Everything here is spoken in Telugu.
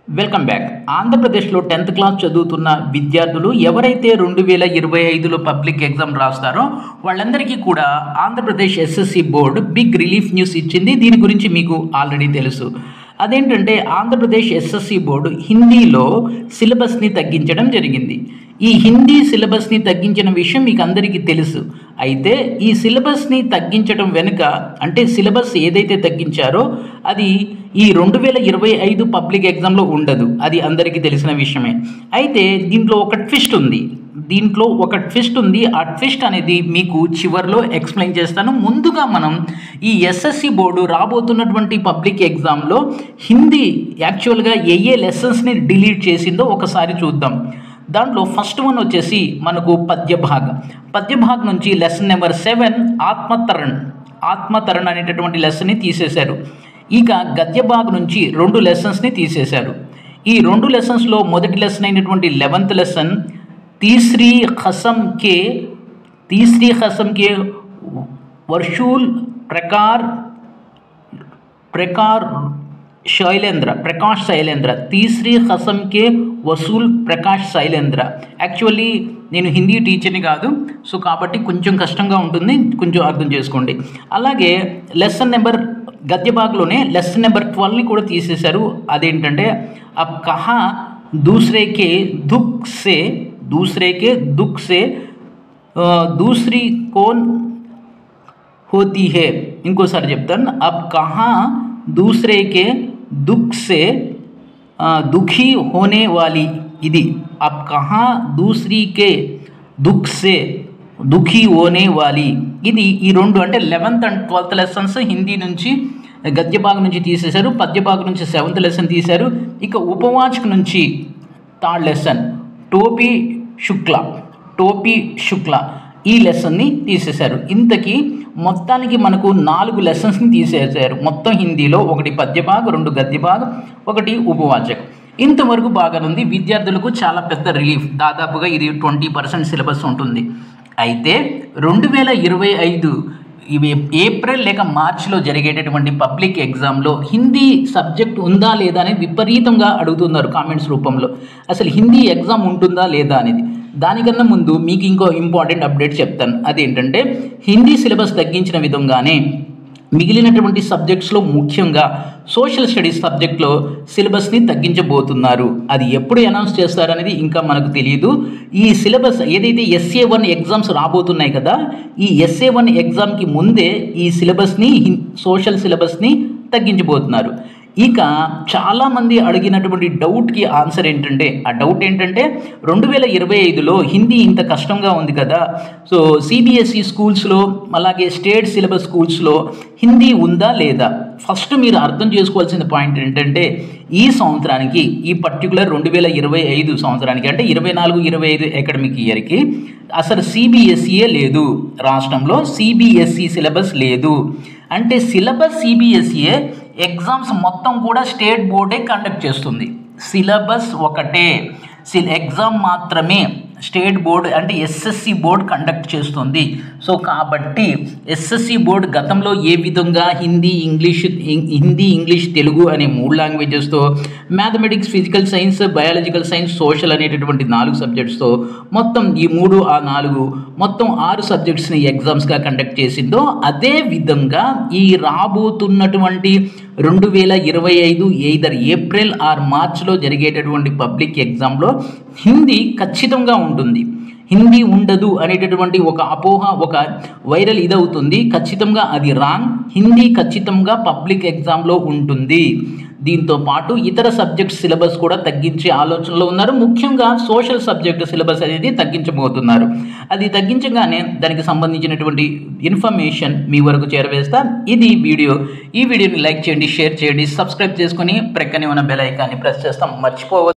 Welcome back. ఆంధ్రప్రదేశ్లో 10th క్లాస్ చదువుతున్న విద్యార్థులు ఎవరైతే 2025లో పబ్లిక్ ఎగ్జామ్ రాస్తారో వాళ్ళందరికీ కూడా Andhra Pradesh SSC board big relief news ఇచ్చింది. దీని గురించి మీకు ఆల్రెడీ తెలుసు. అదేంటంటే ఆంధ్రప్రదేశ్ ఎస్ఎస్సి బోర్డు హిందీలో సిలబస్ని తగ్గించడం జరిగింది. ఈ హిందీ సిలబస్ని తగ్గించిన విషయం మీకు అందరికీ తెలుసు. అయితే ఈ సిలబస్ని తగ్గించడం వెనుక అంటే సిలబస్ ఏదైతే తగ్గించారో అది ఈ 2025 పబ్లిక్ ఎగ్జామ్లో ఉండదు. అది అందరికీ తెలిసిన విషయమే. అయితే దీంట్లో ఒక ట్విస్ట్ ఉంది. ఆ ట్విస్ట్ అనేది మీకు చివర్లో ఎక్స్ప్లెయిన్ చేస్తాను. ముందుగా మనం ఈ ఎస్ఎస్సి బోర్డు రాబోతున్నటువంటి పబ్లిక్ ఎగ్జామ్లో హిందీ యాక్చువల్గా ఏ లెసన్స్ని డిలీట్ చేసిందో ఒకసారి చూద్దాం. దాంట్లో ఫస్ట్ వన్ వచ్చేసి మనకు పద్యభాగ్ నుంచి లెసన్ నెంబర్ 7 ఆత్మతరణ్ అనేటటువంటి లెసన్ని తీసేశారు. ఇక గద్యభాగ్ నుంచి 2 లెసన్స్ని తీసేశారు. ఈ 2 లెసన్స్లో మొదటి లెసన్ అయినటువంటి 11th లెసన్ तीसरी खसम के वर्षूल प्रकाश शैलेंद्र तीसरी खसम के వసూల్ ప్రకాష్ శైలేంద్ర. యాక్చువల్లీ నేను హిందీ టీచర్ని కాదు, సో కాబట్టి కొంచెం కష్టంగా ఉంటుంది, కొంచెం అర్థం చేసుకోండి. అలాగే లెసన్ నెంబర్ గద్యభాగ్లోనే లెసన్ నెంబర్ 12ని కూడా తీసేశారు. అదేంటంటే అబ్ కహా दूसरे के दुख से दूसरी कौन होती है. ఇంకోసారి చెప్తాను. अब कहाँ दूसरे के दुख से दुखी होने वाली ఇది अब कहाँ दूसरी के दुख से दुखी होने वाली ఇది ఈ 2 అంటే 11th and 12th lessons Hindi నుంచి గద్యభాగ్ నుంచి తీసేశారు. పద్యభాగ్ నుంచి 7th లెసన్ తీశారు. ఇక ఉపవాచక్ నుంచి 3rd లెసన్ టోపీ శుక్ల ఈ లెసన్ని తీసేశారు. ఇంతకీ మొత్తానికి మనకు 4 లెసన్స్ని తీసేశారు. మొత్తం హిందీలో 1 పద్యభాగ్, 2 గద్యభాగ్, 1 ఉపవాచక్. ఇంతవరకు బాగానుంది. విద్యార్థులకు చాలా పెద్ద రిలీఫ్. దాదాపుగా ఇది 20% సిలబస్ ఉంటుంది. అయితే 2025 ఇవి ఏప్రిల్ లేక మార్చిలో జరిగేటటువంటి పబ్లిక్ ఎగ్జామ్లో హిందీ సబ్జెక్ట్ ఉందా లేదా అనేది విపరీతంగా అడుగుతున్నారు కామెంట్స్ రూపంలో. అసలు హిందీ ఎగ్జామ్ ఉంటుందా లేదా అనేది. దానికన్నా ముందు మీకు ఇంకో ఇంపార్టెంట్ అప్డేట్ చెప్తాను. అదేంటంటే హిందీ సిలబస్ తగ్గించిన విధంగానే మిగిలినటువంటి సబ్జెక్ట్స్లో ముఖ్యంగా సోషల్ స్టడీస్ సబ్జెక్ట్లో సిలబస్ని తగ్గించబోతున్నారు. అది ఎప్పుడు అనౌన్స్ చేస్తారనేది ఇంకా మనకు తెలియదు. ఈ సిలబస్ ఏదైతే SA1 ఎగ్జామ్స్ రాబోతున్నాయి కదా, ఈ SA1 ఎగ్జామ్కి ముందే ఈ సిలబస్ని సోషల్ సిలబస్ని తగ్గించబోతున్నారు. ఇక చాలామంది అడిగినటువంటి డౌట్కి ఆన్సర్ ఏంటంటే, ఆ డౌట్ ఏంటంటే 2025లో హిందీ ఇంత కష్టంగా ఉంది కదా, సో CBSE స్కూల్స్లో అలాగే స్టేట్ సిలబస్ స్కూల్స్లో హిందీ ఉందా లేదా. ఫస్ట్ మీరు అర్థం చేసుకోవాల్సిన పాయింట్ ఏంటంటే ఈ సంవత్సరానికి ఈ పర్టికులర్ 2025 సంవత్సరానికి అంటే 24-25 అకాడమిక్ ఇయర్కి అసలు CBSE లేదు. రాష్ట్రంలో CBSE సిలబస్ లేదు. అంటే సిలబస్ CBSE, ఎగ్జామ్స్ మొత్తం కూడా స్టేట్ బోర్డే కండక్ట్ చేస్తుంది. సిలబస్ ఒకటే, ఎగ్జామ్ మాత్రమే స్టేట్ బోర్డు అంటే ఎస్ఎస్సి బోర్డు కండక్ట్ చేస్తుంది. సో కాబట్టి ఎస్ఎస్సి బోర్డు గతంలో ఏ విధంగా హిందీ ఇంగ్లీష్ తెలుగు అనే 3 లాంగ్వేజెస్తో, mathematics, physical science, biological science, social అనేటటువంటి 4 సబ్జెక్ట్స్తో మొత్తం ఈ 3 ఆ 4 మొత్తం 6 సబ్జెక్ట్స్ని ఎగ్జామ్స్గా కండక్ట్ చేసిందో అదే విధంగా ఈ రాబోతున్నటువంటి 2025 ఎయిదర్ ఏప్రిల్ ఆర్ మార్చ్లో జరిగేటటువంటి పబ్లిక్ ఎగ్జామ్లో హిందీ ఖచ్చితంగా ఉంటుంది. హిందీ ఉండదు అనేటటువంటి ఒక అపోహ, ఒక వైరల్ ఇదవుతుంది. ఖచ్చితంగా అది రాంగ్. హిందీ ఖచ్చితంగా పబ్లిక్ ఎగ్జామ్లో ఉంటుంది. దీంతో పాటు ఇతర సబ్జెక్ట్ సిలబస్ కూడా తగ్గించే ఆలోచనలో ఉన్నారు. ముఖ్యంగా సోషల్ సబ్జెక్ట్ సిలబస్ అనేది తగ్గించబోతున్నారు. అది తగ్గించగానే దానికి సంబంధించినటువంటి ఇన్ఫర్మేషన్ మీ వరకు చేరవేస్తా. ఇది వీడియో. ఈ వీడియోని లైక్ చేయండి, షేర్ చేయండి, సబ్స్క్రైబ్ చేసుకొని ప్రక్కనే ఉన్న బెల్ ఐకాన్ని ప్రెస్ చేస్తాం. మర్చిపోవద్దు.